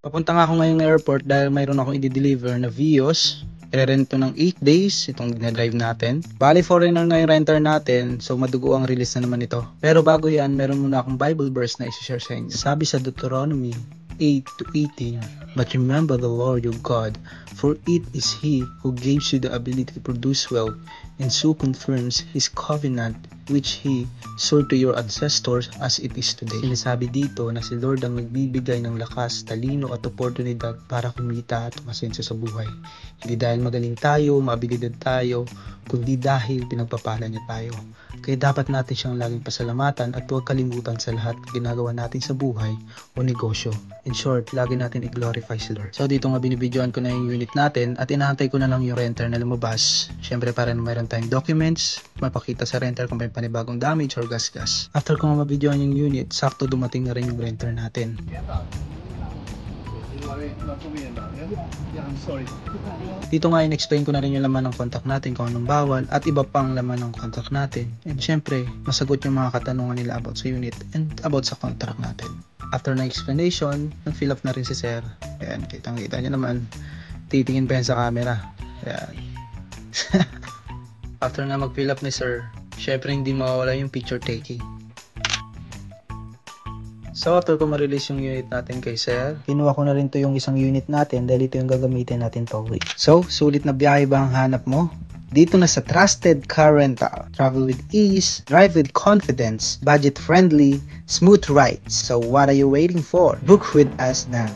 Papunta nga ako ngayong airport dahil mayroon akong i-deliver na Vios. I-rent to ng 8 days itong dinadrive natin. Bali foreigner nga yung renter natin, so madugo ang release na naman ito. Pero bago yan, meron muna akong Bible verse na isi-share sa inyo. Sabi sa Deuteronomy 8-18, "But remember the Lord your God, for it is He who gives you the ability to produce wealth, and so confirms His covenant which He swore to your ancestors as it is today." Sinasabi dito na si Lord ang nagbibigay ng lakas, talino at oportunidad para kumita at umasenso sa buhay. Hindi dahil magaling tayo, mabilidad tayo, kundi dahil pinagpapala niya tayo. Kaya dapat natin siyang laging pasalamatan at huwag kalimutan sa lahat na ginagawa natin sa buhay o negosyo. In short, lagi natin i-glorify si Lord. So dito nga binibidyoan ko na yung unit natin at inaantay ko na lang yung renter na lumabas. Siyempre para na mayroon tayong documents, mapakita sa renter kung may panibagong damage or gas-gas. After ko nga mabidyoan yung unit, sakto dumating na rin yung renter natin. Dito nga in-explain ko na rin yung laman ng contact natin, kung anong bawal at iba pang laman ng contact natin. And syempre, masagot yung mga katanungan nila about sa unit and about sa contract natin. After na explanation, nag-fill up na rin si Sir. Ayan, kitang-kita niya naman. Titingin pa yan sa camera. Ayan. After na mag-fill up ni Sir, syempre hindi mawawala yung picture taking. So after ko ma-release yung unit natin kay Sir, kinuha ko na rin to yung isang unit natin dahil ito yung gagamitin natin to week. So, sulit na biyahe ba ang hanap mo? Dito na sa Trusted Car Rental. Travel with ease, drive with confidence, budget friendly, smooth rides. So what are you waiting for? Book with us now.